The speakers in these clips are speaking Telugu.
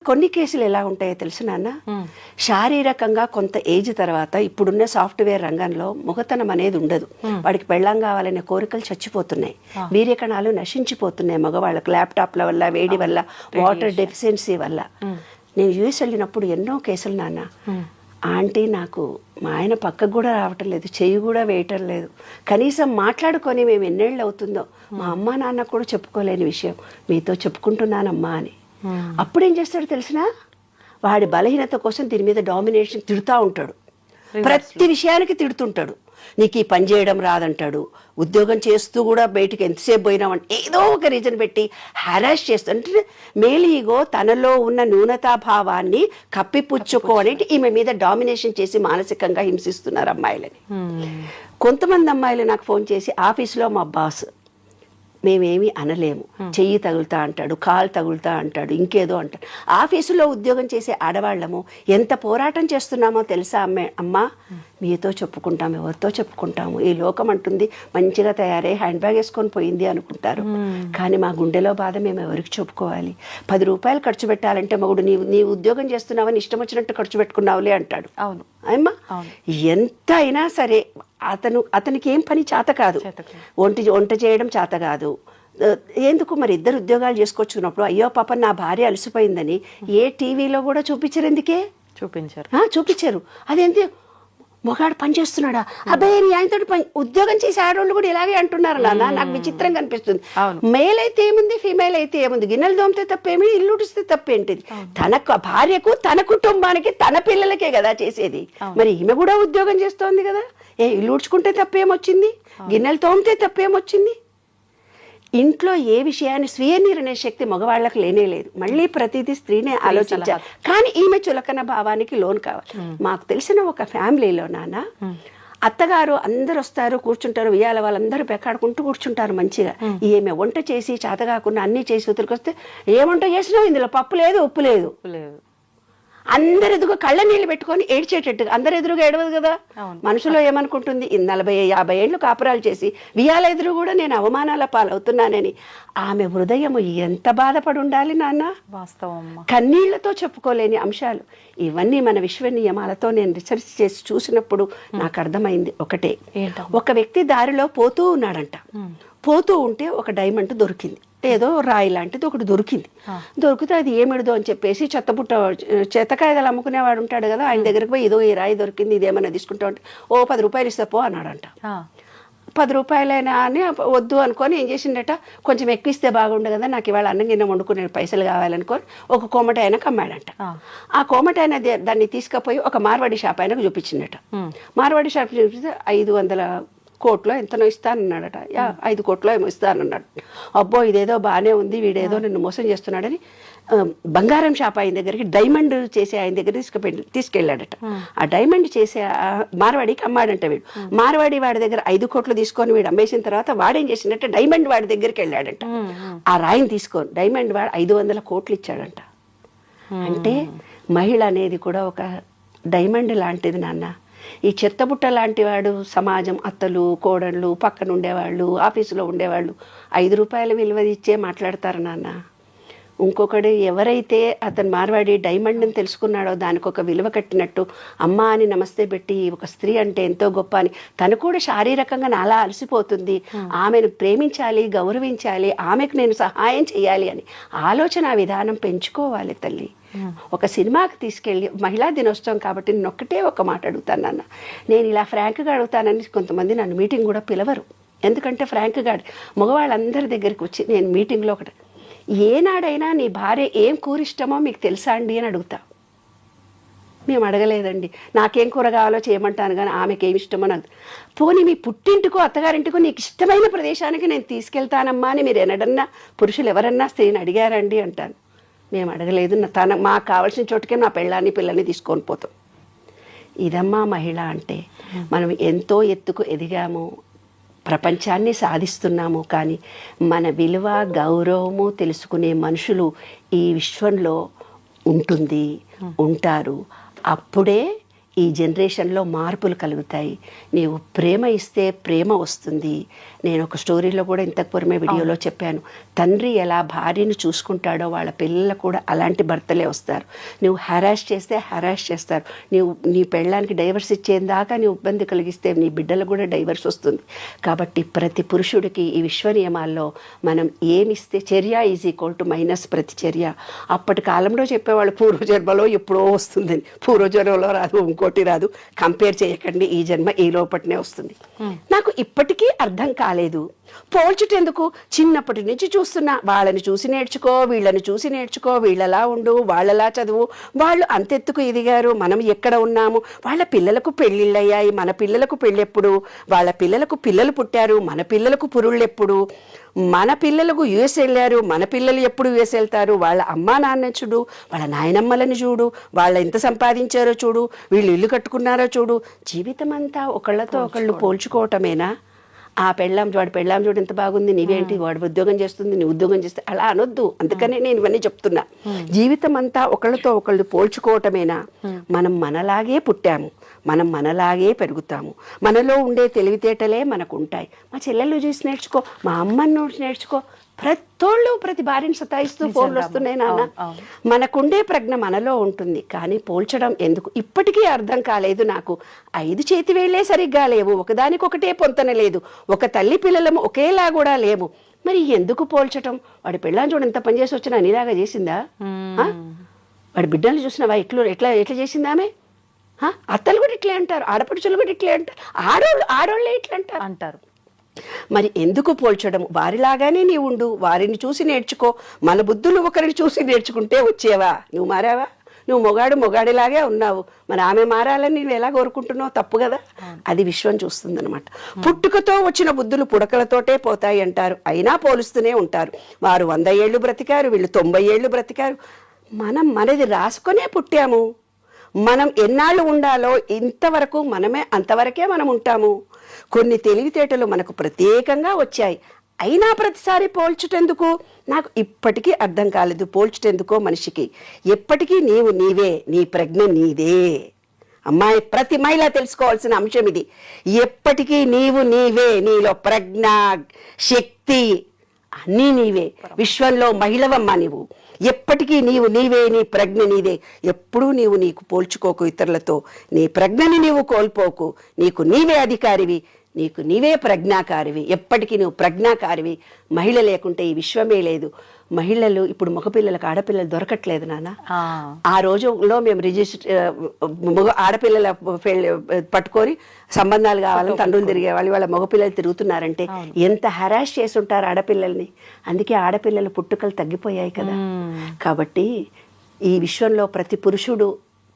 కొన్ని కేసులు ఎలా ఉంటాయో తెలుసు నాన్న, శారీరకంగా కొంత ఏజ్ తర్వాత ఇప్పుడున్న సాఫ్ట్వేర్ రంగంలో మొగతనం అనేది ఉండదు. వాడికి పెళ్ళాం కావాలనే కోరికలు చచ్చిపోతున్నాయి, వీర్యకణాలు నశించిపోతున్నాయి మగవాళ్ళకు, ల్యాప్టాప్ల వల్ల, వేడి వల్ల, వాటర్ డెఫిషియన్సీ వల్ల. నేను యూఎస్ వెళ్ళినప్పుడు ఎన్నో కేసులు నాన్న, ఆంటీ నాకు మా ఆయన పక్కకు కూడా రావటం లేదు, చెయ్యి కూడా వేయటం లేదు, కనీసం మాట్లాడుకొని మేము ఎన్నేళ్ళు అవుతుందో మా అమ్మ నాన్న కూడా చెప్పుకోలేని విషయం మీతో చెప్పుకుంటున్నానమ్మా అని. అప్పుడు ఏం చేస్తాడు తెలిసినా, వాడి బలహీనత కోసం దీని మీద డామినేషన్ తిడుతూ ఉంటాడు, ప్రతి విషయానికి తిడుతుంటాడు. నీకు ఈ పని చేయడం రాదంటాడు, ఉద్యోగం చేస్తూ కూడా బయటికి ఎంతసేపు పోయినామంటే ఏదో ఒక రీజన్ పెట్టి హ్యారాస్ చేస్తుంటే మేల్ ఈగో తనలో ఉన్న న్యూనతాభావాన్ని కప్పిపుచ్చుకోవడానికి ఈమె మీద డామినేషన్ చేసి మానసికంగా హింసిస్తున్నారు అమ్మాయిలని. కొంతమంది అమ్మాయిలు నాకు ఫోన్ చేసి, ఆఫీస్లో మా బాస్ మేమేమీ అనలేము, చెయ్యి తగులుతా అంటాడు, కాలు తగులుతా అంటాడు, ఇంకేదో అంటాడు. ఆఫీసులో ఉద్యోగం చేసే ఆడవాళ్ళము ఎంత పోరాటం చేస్తున్నామో తెలుసా అమ్మా, మీతో చెప్పుకుంటాం, ఎవరితో చెప్పుకుంటాము, ఈ లోకం అంటుంది మంచిగా తయారై హ్యాండ్ బ్యాగ్ వేసుకొని పోయింది అనుకుంటారు, కానీ మా గుండెలో బాధ మేము ఎవరికి చెప్పుకోవాలి. 10 రూపాయలు ఖర్చు పెట్టాలంటే మగుడు నీవు ఉద్యోగం చేస్తున్నావని ఇష్టం వచ్చినట్టు ఖర్చు పెట్టుకున్నావులే అంటాడు. అవును అమ్మా, ఎంత అయినా సరే అతనికి ఏం పని చేత కాదు, వంట చేయడం చేత కాదు. ఎందుకు మరి ఇద్దరు ఉద్యోగాలు చేసుకొచ్చుకున్నప్పుడు అయ్యో పాప నా భార్య అలసిపోయిందని ఏ టీవీలో కూడా చూపించరు. ఎందుకే చూపించారు? అదేంటి మొగాడు పని చేస్తున్నాడా, అబ్బాయి నీ ఆయనతో ఉద్యోగం చేసే ఆడవాళ్ళు కూడా ఇలాగే అంటున్నారు నాన్న. నాకు విచిత్రంగా అనిపిస్తుంది. మేల్ అయితే ఏముంది, ఫీమేల్ అయితే ఏముంది, గిన్నెలు దోమితే తప్పేమి, ఇల్లు ఉడిస్తే తప్పేంటిది? తన భార్యకు, తన కుటుంబానికి, తన పిల్లలకే కదా చేసేది. మరి ఈమె కూడా ఉద్యోగం చేస్తోంది కదా, ఇల్లు ఉడ్చుకుంటే తప్పేమొచ్చింది, గిన్నెలు తోమితే తప్పేమొచ్చింది? ఇంట్లో ఏ విషయాన్ని స్వీయ నిర్ణయ శక్తి మగవాళ్ళకి లేనే లేదు. మళ్ళీ ప్రతిదీ స్త్రీనే ఆలోచించాలి. కానీ ఈమె చులకన భావానికి లోన్ కావాలి. మాకు తెలిసిన ఒక ఫ్యామిలీలో నాన్న, అత్తగారు అందరు వస్తారు, కూర్చుంటారు, ఉయ్యాల వాళ్ళందరూ పెక్కాడుకుంటూ కూర్చుంటారు మంచిగా. ఈమె వంట చేసి చేత కాకుండా అన్నీ చేసి ఉతిరికొస్తే, ఏ వంట చేసినావు, ఇందులో పప్పు లేదు, ఉప్పు లేదు. అందరు ఎదుగు కళ్ళ నీళ్ళు పెట్టుకొని ఏడ్చేటట్టుగా, అందరు ఎదురుగా ఏడవదు కదా. మనసులో ఏమనుకుంటుంది, 40-50 ఏళ్ళు కాపురాలు చేసి వియాల ఎదురు కూడా నేను అవమానాల పాలవుతున్నానని ఆమె హృదయము ఎంత బాధపడి ఉండాలి నాన్న. వాస్తవం, కన్నీళ్లతో చెప్పుకోలేని అంశాలు ఇవన్నీ. మన విశ్వ నియమాలతో నేను రీసెర్చ్ చేసి చూసినప్పుడు నాకు అర్థమైంది ఒకటే. ఒక వ్యక్తి దారిలో పోతూ ఉన్నాడంట, పోతూ ఉంటే ఒక డైమండ్ దొరికింది, ఏదో రాయి లాంటిది ఒకటి దొరికింది. దొరికితే అది ఏమిడదో అని చెప్పేసి చెత్తకాయలు అమ్ముకునేవాడు ఉంటాడు కదా, ఆయన దగ్గరికి పోయి ఇదో ఈ రాయి దొరికింది, ఇదేమన్నా తీసుకుంటా ఉంటే, 10 రూపాయలు ఇస్తా పో అన్నాడంట. 10 రూపాయలైనా అని వద్దు అనుకొని ఏం చేసిండట, కొంచెం ఎక్కువ ఇస్తే బాగుండు కదా, నాకు ఇవాళ అన్నం గిన్నె వండుకునే పైసలు కావాలనుకొని ఒక కోమట ఆయనకు అమ్మాడంట. ఆ కోమట ఆయన దాన్ని తీసుకుపోయి ఒక మార్వాడి షాప్ ఆయనకు చూపించిండట. మార్వాడి షాప్ చూపిస్తే 500 కోట్లో ఎంతనో ఇస్తానన్నాడట, 5 కోట్లో ఏమో ఇస్తానన్నాడు. అబ్బో ఇదేదో బాగానే ఉంది, వీడేదో నిన్ను మోసం చేస్తున్నాడని బంగారం షాప్ ఆయన దగ్గరికి, డైమండ్ చేసే ఆయన దగ్గర తీసుకెళ్ళాడట. ఆ డైమండ్ చేసే మార్వాడికి అమ్మాడంట వీడు. మార్వాడి వాడి దగ్గర 5 కోట్లు తీసుకొని వీడు అమ్మేసిన తర్వాత వాడేం చేసిందంటే డైమండ్ వాడి దగ్గరికి వెళ్ళాడంట. ఆ రాయిని తీసుకొని డైమండ్ వాడు 500 కోట్లు ఇచ్చాడంట. అంటే మహిళ అనేది కూడా ఒక డైమండ్ లాంటిది నాన్న. ఈ చెత్తబుట్ట లాంటి వాడు సమాజం, అత్తలు, కోడళ్ళు, పక్కన ఉండేవాళ్ళు, ఆఫీసులో ఉండేవాళ్ళు 5 రూపాయల విలువ ఇచ్చే మాట్లాడతారు నాన్న. ఇంకొకడు ఎవరైతే అతను మార్వాడి డైమండ్ని తెలుసుకున్నాడో దానికి ఒక విలువ కట్టినట్టు, అమ్మ అని నమస్తే పెట్టి ఒక స్త్రీ అంటే ఎంతో గొప్ప అని, తను కూడా శారీరకంగా నాలా అలసిపోతుంది, ఆమెను ప్రేమించాలి, గౌరవించాలి, ఆమెకు నేను సహాయం చేయాలి అని ఆలోచన విధానం పెంచుకోవాలి తల్లి. ఒక సినిమాకి తీసుకెళ్ళి, మహిళా దినోత్సవం కాబట్టి నేను ఒక్కటే ఒక మాట అడుగుతాను నాన్న. నేను ఇలా ఫ్రాంక్గా అడుగుతానని కొంతమంది నన్ను మీటింగ్ కూడా పిలవరు. ఎందుకంటే ఫ్రాంక్గా మగవాళ్ళందరి దగ్గరికి వచ్చి నేను మీటింగ్లో ఒకటి, ఏనాడైనా నీ భార్య ఏం కూర ఇష్టమో మీకు తెలుసా అండి అని అడుగుతా. మేము అడగలేదండి, నాకేం కూర కావాలో చేయమంటాను కానీ ఆమెకి ఏమి ఇష్టమో నాకు. పోనీ మీ పుట్టింటికో అత్తగారింటికో నీకు ఇష్టమైన ప్రదేశానికి నేను తీసుకెళ్తానమ్మా అని మీరు ఎన్నడన్నా పురుషులు ఎవరన్నా స్త్రీని అడిగారండి అంటాను. మేము అడగలేదు, మాకు కావాల్సిన చోటుకే నా పిల్లని తీసుకొని పోతాం. ఇదమ్మా మహిళ అంటే. మనం ఎంతో ఎత్తుకు ఎదిగాము, ప్రపంచాన్ని సాధిస్తున్నాము, కానీ మన విలువ, గౌరవము తెలుసుకునే మనుషులు ఈ విశ్వంలో ఉంటారు. అప్పుడే ఈ జనరేషన్లో మార్పులు కలుగుతాయి. నీవు ప్రేమ ఇస్తే ప్రేమ వస్తుంది. నేను ఒక స్టోరీలో కూడా ఇంతకు పూర్వమే వీడియోలో చెప్పాను, తండ్రి ఎలా భార్యను చూసుకుంటాడో వాళ్ళ పిల్లలు కూడా అలాంటి భర్తలే వస్తారు. నువ్వు హెరాస్ చేస్తే హెరాస్ చేస్తారు. నీ పెళ్ళానికి డైవర్స్ ఇచ్చేదాకా నీ ఇబ్బంది కలిగిస్తే నీ బిడ్డలకు కూడా డైవర్స్ వస్తుంది. కాబట్టి ప్రతి పురుషుడికి ఈ విశ్వ నియమాల్లో మనం ఏమిస్తే చర్య ఈజ్ ఈక్వల్ టు మైనస్ ప్రతిచర్య. అప్పటి కాలంలో చెప్పేవాళ్ళు పూర్వజన్మలో ఎప్పుడో వస్తుందని. పూర్వజన్మలో రాదు, ఇంకోటి రాదు, కంపేర్ చేయకండి, ఈ జన్మ ఈ లోపటినే వస్తుంది. నాకు ఇప్పటికీ అర్థం కాలేదు. పోల్చుటెందుకు? చిన్నప్పటి నుంచి చూస్తున్నా, వాళ్ళని చూసి నేర్చుకో, వీళ్ళని చూసి నేర్చుకో, వీళ్ళలా ఉండు, వాళ్ళలా చదువు, వాళ్ళు అంతెత్తుకు ఎదిగారు, మనం ఎక్కడ ఉన్నాము, వాళ్ళ పిల్లలకు పెళ్ళిళ్ళయ్యాయి, మన పిల్లలకు పెళ్ళెప్పుడు, వాళ్ళ పిల్లలకు పిల్లలు పుట్టారు, మన పిల్లలకు పురుళ్ళెప్పుడు, మన పిల్లలకు యుఎస్ వెళ్ళారు, మన పిల్లలు ఎప్పుడు యుఎస్ వెళ్తారు, వాళ్ళ అమ్మా నాన్న చూడు, వాళ్ళ నాయనమ్మలని చూడు, వాళ్ళ ఎంత సంపాదించారో చూడు, వీళ్ళు ఇల్లు కట్టుకున్నారో చూడు. జీవితం అంతా ఒకళ్ళతో ఒకళ్ళు పోల్చుకోవటమేనా? వాడి పెళ్ళాం చూడు ఎంత బాగుంది, నీవేంటి, వాడు ఉద్యోగం చేస్తుంది, నీ ఉద్యోగం చేస్తే, అలా అనొద్దు. అందుకనే నేను ఇవన్నీ చెప్తున్నా. జీవితం అంతా ఒకళ్ళతో ఒకళ్ళు పోల్చుకోవటమేనా? మనం మనలాగే పుట్టాము, మనం మనలాగే పెరుగుతాము, మనలో ఉండే తెలివితేటలే మనకు ఉంటాయి. మా చెల్లెళ్ళు చూసి నేర్చుకో, మా అమ్మని చూసి నేర్చుకో. ప్రతి భార్యను సతాయిస్తూ ఫోన్లు వస్తున్నాయి నాన్న. మనకుండే ప్రజ్ఞ మనలో ఉంటుంది, కానీ పోల్చడం ఎందుకు ఇప్పటికీ అర్థం కాలేదు నాకు. 5 చేతి వేళ్లే సరిగ్గా లేవు, ఒకదానికొకటే పొంతన లేదు, ఒక తల్లి పిల్లలము ఒకేలా కూడా లేము. మరి ఎందుకు పోల్చటం? వాడి పెళ్ళాన్ని చూడ ఎంత పనిచేసి వచ్చినా నీలాగా చేసిందా? వాడి బిడ్డలు చూసినావా ఎట్లా చేసిందా ఆమె? అత్తలు కూడా ఇట్లే అంటారు, ఆడపడుచులు కూడా ఇట్లే అంటారు, ఆడోళ్ళే ఇట్లా అంటారు. మరి ఎందుకు పోల్చడం? వారిలాగానే నీ ఉండు, వారిని చూసి నేర్చుకో. మన బుద్ధులు ఒకరిని చూసి నేర్చుకుంటే వచ్చేవా? నువ్వు మారావా? నువ్వు మొగాడిలాగే ఉన్నావు, మరి ఆమె మారాలని నువ్వు ఎలా కోరుకుంటున్నావు? తప్పు కదా. అది విశ్వం చూస్తుంది అనమాట. పుట్టుకతో వచ్చిన బుద్ధులు పుడకలతోటే పోతాయి అంటారు, అయినా పోలుస్తూనే ఉంటారు. వారు 100 ఏళ్ళు బ్రతికారు, వీళ్ళు 90 ఏళ్ళు బ్రతికారు. మనం మనది రాసుకొనే పుట్టాము. మనం ఎన్నాళ్ళు ఉండాలో ఇంతవరకు మనమే, అంతవరకే మనం ఉంటాము. కొన్ని తెలివితేటలు మనకు ప్రత్యేకంగా వచ్చాయి, అయినా ప్రతిసారి పోల్చుటెందుకు? నాకు ఇప్పటికీ అర్థం కాలేదు. పోల్చుటెందుకో మనిషికి. ఎప్పటికీ నీవు నీవే, నీ ప్రజ్ఞ నీదే. అమ్మాయి, ప్రతి మహిళ తెలుసుకోవాల్సిన అంశం ఇది. ఎప్పటికీ నీవు నీవే, నీలో ప్రజ్ఞ, శక్తి అన్నీ నీవే. విశ్వంలో మహిళవమ్మ నీవు. ఎప్పటికీ నీవు నీవే, నీ ప్రజ్ఞ నీదే. ఎప్పుడూ నీకు పోల్చుకోకు ఇతరులతో. నీ ప్రజ్ఞని నీవు కోల్పోకు. నీకు నీవే అధికారివి, నీకు నీవే ప్రజ్ఞాకారివి. ఎప్పటికీ నువ్వు ప్రజ్ఞాకారివి. మహిళ లేకుంటే ఈ విశ్వమే లేదు. మహిళలు ఇప్పుడు మగపిల్లలకు ఆడపిల్లలు దొరకట్లేదు నాన్న. ఆ రోజుల్లో మేము ఆడపిల్లల పట్టుకొని సంబంధాలు కావాలని తండ్రులు తిరిగేవాళ్ళు. వాళ్ళ మగపిల్లలు తిరుగుతున్నారంటే ఎంత హెరాస్ చేసి ఉంటారు ఆడపిల్లల్ని. అందుకే ఆడపిల్లల పుట్టుకలు తగ్గిపోయాయి కదా. కాబట్టి ఈ విశ్వంలో ప్రతి పురుషుడు,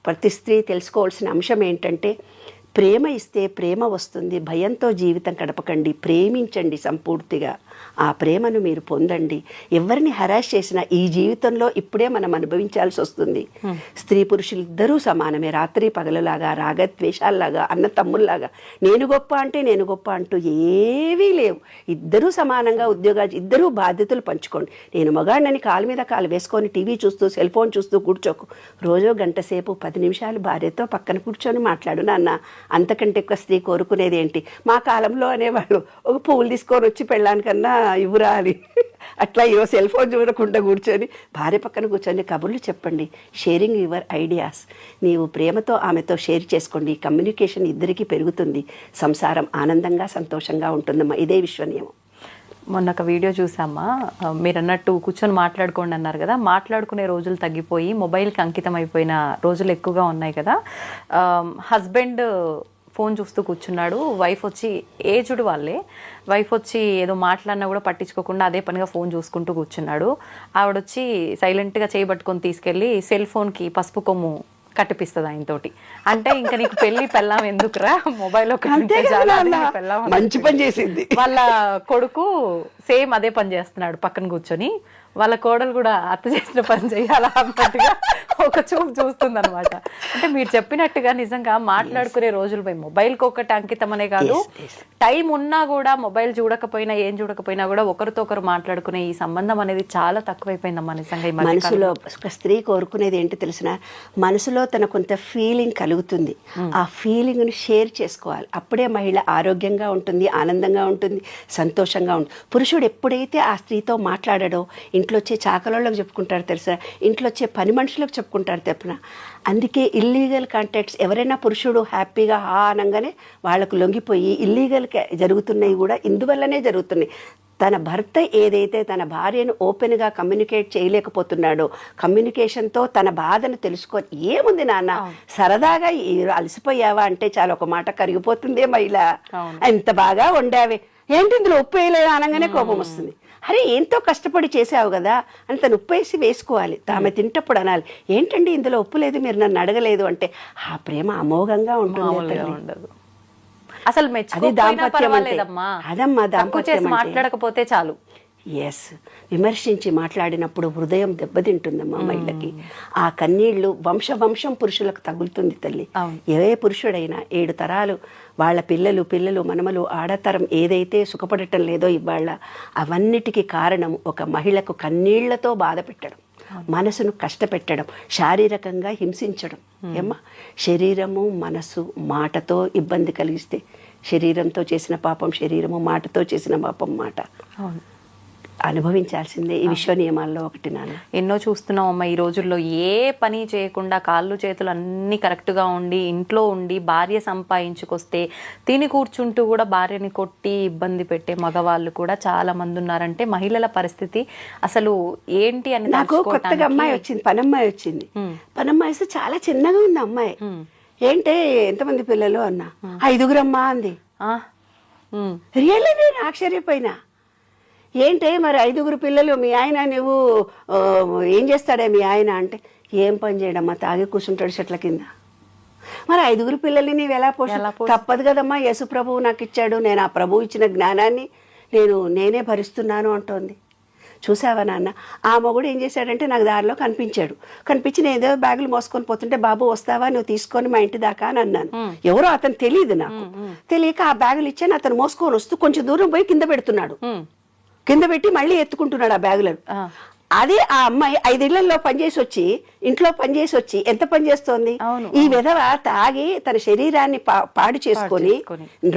ప్రతి స్త్రీ తెలుసుకోవాల్సిన అంశం ఏంటంటే, ప్రేమ ఇస్తే ప్రేమ వస్తుంది. భయంతో జీవితం గడపకండి, ప్రేమించండి సంపూర్తిగా. ఆ ప్రేమను మీరు పొందండి. ఎవరిని హెరాస్ చేసినా ఈ జీవితంలో ఇప్పుడే మనం అనుభవించాల్సి వస్తుంది. స్త్రీ పురుషులు ఇద్దరూ సమానమే, రాత్రి పగలులాగా, రాగద్వేషాల్లాగా, అన్న తమ్ముల్లాగా. నేను గొప్ప అంటే నేను గొప్ప అంటూ ఏవీ లేవు. ఇద్దరూ సమానంగా ఉద్యోగాలు, ఇద్దరూ బాధ్యతలు పంచుకోండి. నేను మగాడినని కాలు మీద కాలు వేసుకొని టీవీ చూస్తూ, సెల్ ఫోన్ చూస్తూ కూర్చోకు. రోజు గంట సేపు 10 నిమిషాలు భార్యతో పక్కన కూర్చొని మాట్లాడు నాన్న. అంతకంటే ఎక్కువ స్త్రీ కోరుకునేది ఏంటి? మా కాలంలో అనేవాళ్ళు, ఒక పువ్వులు తీసుకొని వచ్చి పెళ్ళానికన్నా ఇవ్వరా అని. అట్లా ఈరోజు సెల్ ఫోన్ చూడకుండా కూర్చొని భార్య పక్కన కూర్చొని కబుర్లు చెప్పండి. Sharing your ideas. నీవు ప్రేమతో ఆమెతో షేర్ చేసుకోండి. కమ్యూనికేషన్ ఇద్దరికీ పెరుగుతుంది. సంసారం ఆనందంగా, సంతోషంగా ఉంటుందమ్మా. ఇదే విశ్వనియమం. మొన్న ఒక వీడియో చూసామ్మా, మీరు అన్నట్టు కూర్చొని మాట్లాడుకోండి అన్నారు కదా. మాట్లాడుకునే రోజులు తగ్గిపోయి మొబైల్కి అంకితం అయిపోయిన రోజులు ఎక్కువగా ఉన్నాయి కదా. హస్బెండ్ ఫోన్ చూస్తూ కూర్చున్నాడు, వైఫ్ వచ్చి, ఏజ్డ్ వాళ్ళే, వైఫ్ వచ్చి ఏదో మాట్లాడినా కూడా పట్టించుకోకుండా అదే పనిగా ఫోన్ చూసుకుంటూ కూర్చున్నాడు. ఆవిడొచ్చి సైలెంట్గా చేయబట్టుకొని తీసుకెళ్ళి సెల్ ఫోన్కి పసుపు కొమ్ము కట్టిపిస్తుంది ఆయనతోటి. అంటే ఇంకా నీకు పెళ్ళాం ఎందుకురా, మొబైల్ మంచి పని చేసింది. వాళ్ళ కొడుకు సేమ్ అదే పని చేస్తున్నాడు పక్కన కూర్చొని. వాళ్ళ కోడలు కూడా అత్త చేసిన పని చేయాలా అన్నట్టుగా ఒక చూపు చూస్తుంది అనమాట. అంటే మీరు చెప్పినట్టుగా నిజంగా మాట్లాడుకునే రోజులు పోయి మొబైల్కి ఒకటి అంకితం అనే కాదు, టైం ఉన్నా కూడా మొబైల్ చూడకపోయినా ఏం చూడకపోయినా కూడా ఒకరితో ఒకరు మాట్లాడుకునే ఈ సంబంధం అనేది చాలా తక్కువైపోయిందమ్మా నిజంగా. ఈ మనసులో ఒక స్త్రీ కోరుకునేది ఏంటి తెలిసిన, మనసులో తన కొంత ఫీలింగ్ కలుగుతుంది, ఆ ఫీలింగ్ని షేర్ చేసుకోవాలి. అప్పుడే మహిళ ఆరోగ్యంగా ఉంటుంది, ఆనందంగా ఉంటుంది, సంతోషంగా ఉంటుంది. పురుషుడు ఎప్పుడైతే ఆ స్త్రీతో మాట్లాడాడో ఇంట్లో వచ్చే చాకలోళ్ళకి చెప్పుకుంటారు తెలుసా, ఇంట్లో వచ్చే పని మనుషులకు చెప్పుకుంటారు తెప్పున. అందుకే ఇల్లీగల్ కాంటాక్ట్స్ ఎవరైనా పురుషుడు హ్యాపీగా అనగానే వాళ్ళకు లొంగిపోయి ఇల్లీగల్ జరుగుతున్నాయి కూడా ఇందువల్లనే జరుగుతున్నాయి. తన భర్త ఏదైతే తన భార్యను ఓపెన్గా కమ్యూనికేట్ చేయలేకపోతున్నాడో, కమ్యూనికేషన్తో తన బాధను తెలుసుకొని, ఏముంది నాన్న సరదాగా అలసిపోయావా అంటే చాలా ఒక మాట కరిగిపోతుందే మహిళ, ఎంత బాగా వండావే, ఏంటి ఇందులో ఉప్పు వేయలేదు అనగానే కోపం వస్తుంది. అరే ఎంతో కష్టపడి చేసావు కదా అని తను ఉప్పు వేసి వేసుకోవాలి. ఆమె తింటప్పుడు అనాలి, ఏంటండి ఇందులో ఉప్పు లేదు, మీరు నన్ను అడగలేదు అంటే ఆ ప్రేమ అమోఘంగా ఉంటుంది. అసలు అది దాంపత్యం అంటే అదమ్మా దాంపత్యం మాట్లాడకపోతే చాలు. ఎస్, విమర్శించి మాట్లాడినప్పుడు హృదయం దెబ్బతింటుందమ్మా మహిళకి. ఆ కన్నీళ్లు వంశం పురుషులకు తగులుతుంది తల్లి. ఏ పురుషుడైనా 7 తరాలు వాళ్ళ పిల్లలు మనమలు ఆడతరం ఏదైతే సుఖపడటం లేదో ఇవాళ, అవన్నిటికీ కారణం ఒక మహిళకు కన్నీళ్లతో బాధ పెట్టడం, మనసును కష్టపెట్టడం, శారీరకంగా హింసించడం. ఏమ్మా, శరీరము మనసు మాటతో ఇబ్బంది కలిగిస్తే శరీరంతో చేసిన పాపం శరీరము, మాటతో చేసిన పాపం మాట. అనుభవించాల్సిందే. ఈ విశ్వ నియమాల్లో ఒకటి నాన్న. ఎన్నో చూస్తున్నాం అమ్మ ఈ రోజుల్లో. ఏ పని చేయకుండా కాళ్ళు చేతులు అన్నీ కరెక్ట్గా ఉండి ఇంట్లో ఉండి భార్య సంపాదించుకొస్తే తిని కూర్చుంటూ కూడా భార్యని కొట్టి ఇబ్బంది పెట్టే మగవాళ్ళు కూడా చాలా మంది ఉన్నారంటే మహిళల పరిస్థితి అసలు ఏంటి అని. నాకు కొత్తగా అమ్మాయి వచ్చింది, పనమ్మాయి వచ్చింది. పనమ్మాయి వస్తే చాలా చిన్నగా ఉంది అమ్మాయి. ఏంటే ఎంతమంది పిల్లలు అన్నా, 5 అమ్మా అంది. రియల్లీ నేను ఆశ్చర్యపోయినా. ఏంటే మరి 5 పిల్లలు, మీ ఆయన నువ్వు ఏం చేస్తాడే మీ ఆయన అంటే, ఏం పని చేయడమ్మా, తాగి కూర్చుంటాడు చెట్ల కింద. మరి 5 పిల్లల్ని నీవు ఎలా తప్పదు కదమ్మా, యేసు ప్రభువు నాకు ఇచ్చాడు, నేను ఆ ప్రభువు ఇచ్చిన జ్ఞానాన్ని నేనే భరిస్తున్నాను అంటోంది. చూసావా నాన్న, ఆ మొగుడు ఏం చేశాడంటే నాకు దారిలో కనిపించి నేను ఏదో బ్యాగులు మోసుకొని పోతుంటే, బాబు వస్తావా నువ్వు తీసుకొని మా ఇంటి దాకా అని అన్నాను. ఎవరో అతను తెలియదు, నాకు తెలియక ఆ బ్యాగులు ఇచ్చాను. అతను మోసుకొని వస్తూ కొంచెం దూరం పోయి కింద పెడుతున్నాడు, కింద పెట్టి మళ్ళీ ఎత్తుకుంటున్నాడు ఆ బ్యాగులను. అదే ఆ అమ్మాయి 5 ఇళ్లలో ఇంట్లో పనిచేసి వచ్చి ఎంత పని చేస్తోంది. ఈ విధవ తాగి తన శరీరాన్ని పాడు చేసుకొని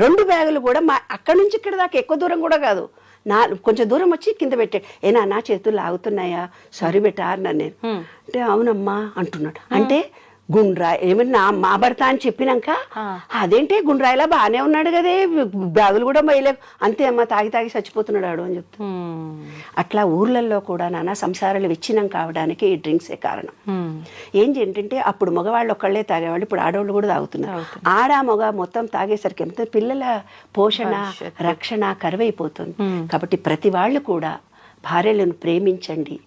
2 బ్యాగులు కూడా అక్కడి నుంచి ఇక్కడ దాకా ఎక్కువ దూరం కూడా కాదు, కొంచెం దూరం వచ్చి కింద పెట్టాడు. నా చేతులు లాగుతున్నాయా, సారీ బెటా అన్నాను నేను. అంటే అవునమ్మా అంటున్నాడు. అంటే గుండ్రాయి ఏమన్నా మా భర్త అని చెప్పినాక, అదేంటి గుండ్రాయిలా బాగానే ఉన్నాడు కదే, బ్యాగులు కూడా మైలే, అంతే అమ్మ తాగి చచ్చిపోతున్నాడు అని చెప్తా. అట్లా ఊర్లలో కూడా నాన్న సంసారాలు విచ్ఛిన్నం కావడానికి ఈ డ్రింక్సే కారణం. ఏంటంటే అప్పుడు మగవాళ్ళు ఒక్కళ్ళే తాగేవాళ్ళు, ఇప్పుడు ఆడవాళ్ళు కూడా తాగుతున్నారు. మగ మొత్తం తాగేసరికి ఎంత పిల్లల పోషణ రక్షణ కరువైపోతుంది. కాబట్టి ప్రతి వాళ్ళు కూడా భార్యలను ప్రేమించండి.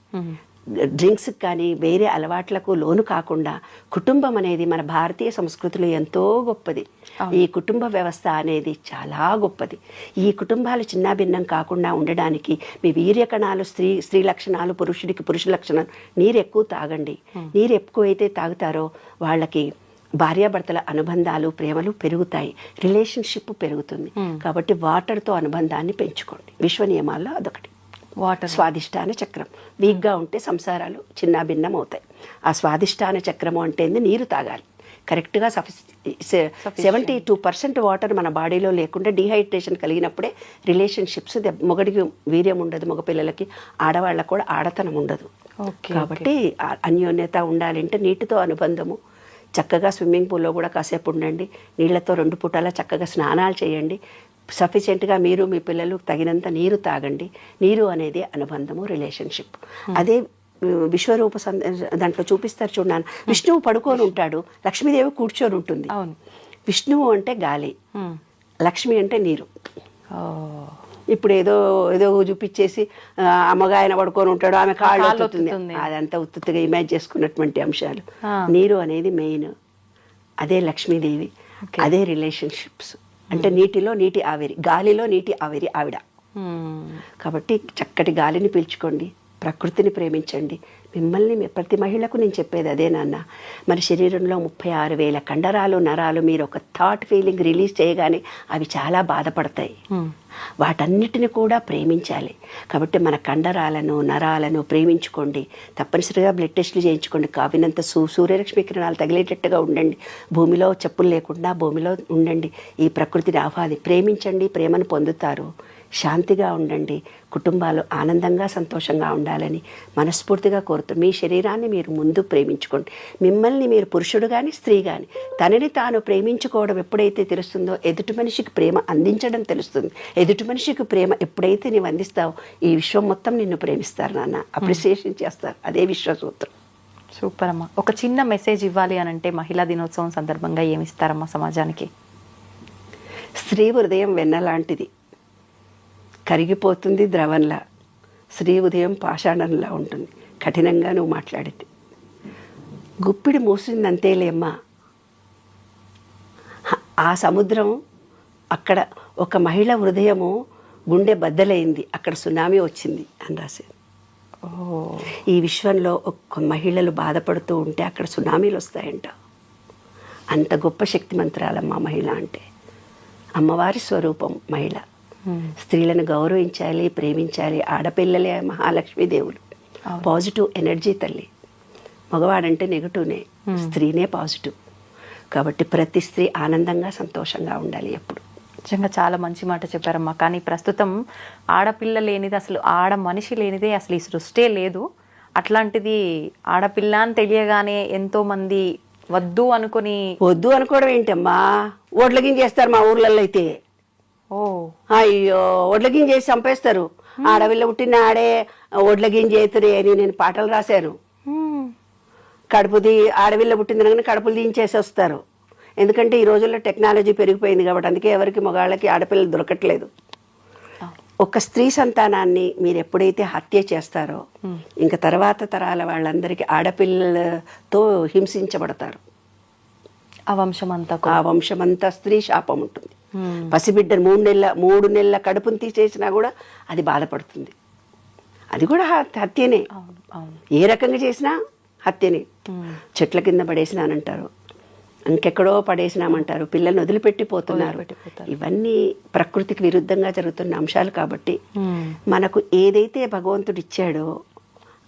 డ్రింక్స్ కానీ వేరే అలవాట్లకు లోను కాకుండా కుటుంబం అనేది మన భారతీయ సంస్కృతిలో ఎంతో గొప్పది. ఈ కుటుంబ వ్యవస్థ అనేది చాలా గొప్పది. ఈ కుటుంబాలు చిన్నాభిన్నం కాకుండా ఉండడానికి మీ వీర్య కణాలు స్త్రీ లక్షణాలు, పురుషుడికి పురుష లక్షణాలు. నీరు ఎక్కువ తాగండి. నీరు ఎక్కువైతే తాగుతారో వాళ్ళకి భార్యాభర్తల అనుబంధాలు ప్రేమలు పెరుగుతాయి, రిలేషన్షిప్ పెరుగుతుంది. కాబట్టి వాటర్తో అనుబంధాన్ని పెంచుకోండి. విశ్వ నియమాల్లో అదొకటి. స్వాదిష్టాన చక్రం వీక్గా ఉంటే సంసారాలు చిన్నాభిన్నం అవుతాయి. ఆ స్వాదిష్టాన చక్రము అంటే నీరు తాగాలి కరెక్ట్గా. 72% వాటర్ మన బాడీలో లేకుండా డీహైడ్రేషన్ కలిగినప్పుడే రిలేషన్షిప్స్, మొగడికి వీర్యం ఉండదు, మగపిల్లలకి, ఆడవాళ్ళకు కూడా ఆడతనం ఉండదు. కాబట్టి అన్యోన్యత ఉండాలంటే నీటితో అనుబంధము. చక్కగా స్విమ్మింగ్ పూల్లో కూడా కాసేపు ఉండండి, నీళ్లతో 2 పూటలా చక్కగా స్నానాలు చేయండి. సఫిషియెంట్గా మీరు మీ పిల్లలు తగినంత నీరు తాగండి. నీరు అనేది అనుబంధము, రిలేషన్షిప్. అదే విశ్వరూప దాంట్లో చూపిస్తారు చూడన్నాను. విష్ణువు పడుకొని ఉంటాడు, లక్ష్మీదేవి కూర్చొని ఉంటుంది. విష్ణువు అంటే గాలి, లక్ష్మి అంటే నీరు. ఇప్పుడు ఏదో చూపించేసి అమ్మగాయన పడుకొని ఉంటాడు, ఆమె కాళ్ళు అవుతుంది, అదంతా ఉత్తుగా ఇమాజిన్ చేసుకున్నటువంటి అంశాలు. నీరు అనేది మెయిన్, అదే లక్ష్మీదేవి, అదే రిలేషన్షిప్స్. అంటే నీటిలో నీటి ఆవిరి, గాలిలో నీటి ఆవిరి ఆవిడ. కాబట్టి చక్కటి గాలిని పీల్చుకోండి, ప్రకృతిని ప్రేమించండి. మిమ్మల్ని ప్రతి మహిళకు నేను చెప్పేది అదే నాన్న. మన శరీరంలో 36,000 కండరాలు, నరాలు. మీరు ఒక థాట్ ఫీలింగ్ రిలీజ్ చేయగానే అవి చాలా బాధపడతాయి. వాటన్నిటిని కూడా ప్రేమించాలి. కాబట్టి మన కండరాలను, నరాలను ప్రేమించుకోండి. తప్పనిసరిగా బ్లడ్ టెస్టులు చేయించుకోండి. కావినంత సూర్యరశ్మి కిరణాలు తగిలేటట్టుగా ఉండండి. భూమిలో చెప్పులు లేకుండా భూమిలో ఉండండి. ఈ ప్రకృతిని ప్రేమించండి. ప్రేమను పొందుతారు. శాంతిగా ఉండండి. కుటుంబాలు ఆనందంగా సంతోషంగా ఉండాలని మనస్ఫూర్తిగా కోరుతాం. మీ శరీరాన్ని మీరు ముందు ప్రేమించుకోండి. మిమ్మల్ని మీరు పురుషుడు కానీ స్త్రీ కానీ తనని తాను ప్రేమించుకోవడం ఎప్పుడైతే తెలుస్తుందో ఎదుటి మనిషికి ప్రేమ అందించడం తెలుస్తుంది. ఎదుటి మనిషికి ప్రేమ ఎప్పుడైతే నీవు అందిస్తావో ఈ విశ్వం మొత్తం నిన్ను ప్రేమిస్తారు నాన్న. అప్రిసియేషన్ చేస్తారు. అదే విశ్వసూత్రం. సూపర్ అమ్మా. ఒక చిన్న మెసేజ్ ఇవ్వాలి అని అంటే మహిళా దినోత్సవం సందర్భంగా ఏమి ఇస్తారమ్మా సమాజానికి? స్త్రీ హృదయం వెన్నలాంటిది, కరిగిపోతుంది ద్రవంలా. స్త్రీ ఉదయం పాషాణంలా ఉంటుంది. కఠినంగా నువ్వు మాట్లాడితే గుప్పిడి మూసిందంతేలేమ్మా. ఆ సముద్రం అక్కడ ఒక మహిళ హృదయము గుండె బద్దలైంది, అక్కడ సునామీ వచ్చింది అని రాసేది. ఈ విశ్వంలో ఒక్క మహిళలు బాధపడుతూ ఉంటే అక్కడ సునామీలు వస్తాయంట. అంత గొప్ప శక్తిమంతురాలమ్మా మహిళ అంటే. అమ్మవారి స్వరూపం మహిళ. స్త్రీలను గౌరవించాలి, ప్రేమించాలి. ఆడపిల్లలే మహాలక్ష్మీ దేవులు. పాజిటివ్ ఎనర్జీ తల్లి. మగవాడంటే నెగటివ్నే, స్త్రీనే పాజిటివ్. కాబట్టి ప్రతి స్త్రీ ఆనందంగా సంతోషంగా ఉండాలి ఎప్పుడు. నిజంగా చాలా మంచి మాట చెప్పారమ్మా. కానీ ప్రస్తుతం ఆడపిల్ల లేనిది, అసలు ఆడ మనిషి లేనిదే అసలు ఈ సృష్టే లేదు. అట్లాంటిది ఆడపిల్ల అని తెలియగానే ఎంతోమంది వద్దు అనుకోవడం ఏంటమ్మా? ఓట్లకింగ్ చేస్తారు మా ఊర్లలో అయితే. అయ్యో, ఒడ్లగిం చేసి చంపేస్తారు. ఆడపిల్ల పుట్టిన ఆడే ఒడ్లగిం చేతురే అని నేను పాటలు రాశాను. కడుపుది ఆడపిల్ల పుట్టిందని కడుపులు దించేసి వస్తారు. ఎందుకంటే ఈ రోజుల్లో టెక్నాలజీ పెరిగిపోయింది కాబట్టి. అందుకే ఎవరికి మగాళ్ళకి ఆడపిల్లలు దొరకట్లేదు. ఒక స్త్రీ సంతానాన్ని మీరు ఎప్పుడైతే హత్య చేస్తారో ఇంకా తర్వాత తరాల వాళ్ళందరికీ ఆడపిల్లలతో హింసించబడతారు. ఆ వంశమంతా స్త్రీ శాపం ఉంటుంది. పసిబిడ్డను 3 నెలల కడుపును తీసేసినా కూడా అది బాధపడుతుంది. అది కూడా హత్యనే. ఏ రకంగా చేసినా హత్యనే. చెట్ల కింద పడేసినానంటారు, ఇంకెక్కడో పడేసినామంటారు, పిల్లల్ని వదిలిపెట్టిపోతున్నారు. ఇవన్నీ ప్రకృతికి విరుద్ధంగా జరుగుతున్న అంశాలు. కాబట్టి మనకు ఏదైతే భగవంతుడు ఇచ్చాడో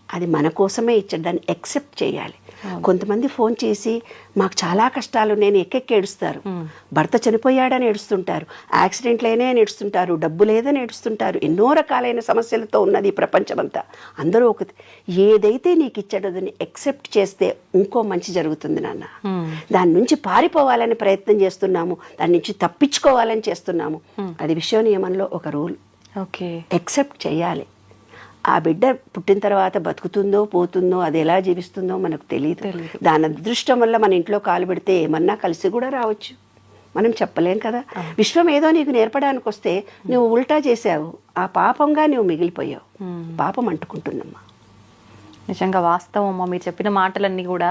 అది మన కోసమే ఇచ్చాడు. దాన్ని యాక్సెప్ట్ చేయాలి. కొంతమంది ఫోన్ చేసి మాకు చాలా కష్టాలు, నేను ఎక్కెక్కి ఏడుస్తారు. భర్త చనిపోయాడని ఏడుస్తుంటారు, యాక్సిడెంట్లైనా అని ఏడుస్తుంటారు, డబ్బు లేదని ఏడుస్తుంటారు. ఎన్నో రకాలైన సమస్యలతో ఉన్నది ఈ ప్రపంచమంతా. అందరూ ఏదైతే నీకు ఇచ్చాడో దాన్ని యాక్సెప్ట్ చేస్తే ఇంకో మంచి జరుగుతుంది నాన్న. దాని నుంచి పారిపోవాలని ప్రయత్నం చేస్తున్నాము, దాని నుంచి తప్పించుకోవాలని చేస్తున్నాము. అది విశ్వ నియమంలో ఒక రూల్. యాక్సెప్ట్ చేయాలి. ఆ బిడ్డ పుట్టిన తర్వాత బతుకుతుందో పోతుందో, అది ఎలా జీవిస్తుందో మనకు తెలియదు. దాని అదృష్టం వల్ల మన ఇంట్లో కాలు పెడితే ఏమన్నా కలిసి కూడా రావచ్చు, మనం చెప్పలేం కదా. విశ్వం ఏదో నీకు నేర్పడానికి వస్తే నువ్వు ఉల్టా చేసావు, ఆ పాపంగా నువ్వు మిగిలిపోయావు. పాపం అంటుకుంటుందమ్మా. నిజంగా వాస్తవం అమ్మ. మీరు చెప్పిన మాటలన్నీ కూడా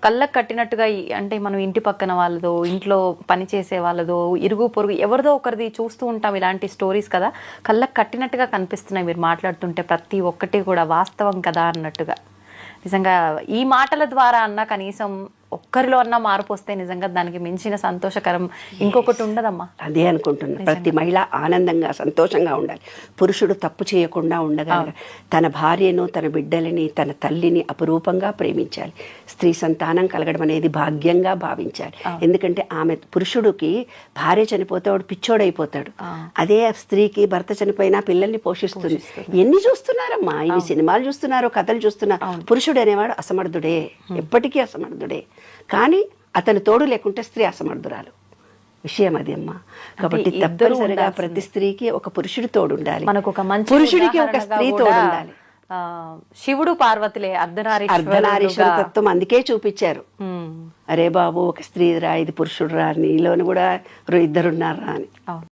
కళ్ళకు కట్టినట్టుగా. అంటే మనం ఇంటి పక్కన వాళ్ళదో, ఇంట్లో పని చేసే వాళ్ళదో, ఇరుగు పొరుగు ఎవరిదో ఒకరిది చూస్తూ ఉంటాం ఇలాంటి స్టోరీస్ కదా. కళ్ళకు కట్టినట్టుగా కనిపిస్తున్నాయి మీరు మాట్లాడుతుంటే. ప్రతి ఒక్కటి కూడా వాస్తవం కదా అన్నట్టుగా. నిజంగా ఈ మాటల ద్వారా అన్న కనీసం ఒక్కరిలో అన్నా మార్పు వస్తే నిజంగా దానికి మించిన సంతోషకరం ఇంకొకటి ఉండదమ్మా. అదే అనుకుంటున్నా. ప్రతి మహిళ ఆనందంగా సంతోషంగా ఉండాలి. పురుషుడు తప్పు చేయకుండా ఉండగలగాలి. తన భార్యను, తన బిడ్డలని, తన తల్లిని అపురూపంగా ప్రేమించాలి. స్త్రీ సంతానం కలగడం అనేది భాగ్యంగా భావించాలి. ఎందుకంటే పురుషుడికి భార్య చనిపోతే వాడు పిచ్చోడైపోతాడు. అదే స్త్రీకి భర్త చనిపోయినా పిల్లల్ని పోషిస్తుంది. ఎన్ని చూస్తున్నారమ్మా, ఇన్ని సినిమాలు చూస్తున్నారు, కథలు చూస్తున్నారు. పురుషుడు అనేవాడు అసమర్థుడే, ఎప్పటికీ అసమర్థుడే. కానీ అతని తోడు లేకుంటే స్త్రీ అసమర్థురాలు. విషయం అది అమ్మా. కాబట్టి తప్పనిసరిగా ప్రతి స్త్రీకి ఒక పురుషుడి తోడు ఉండాలి, మనకు ఒక మంచి పురుషుడికి ఒక స్త్రీ తోడు ఉండాలి. శివుడు పార్వతులే అర్ధనారీశ్వర తత్వం అందుకే చూపించారు. అరే బాబు, ఒక స్త్రీ రా, ఇది పురుషుడు రా, నీలోని కూడా 2 ఉన్నారా అని.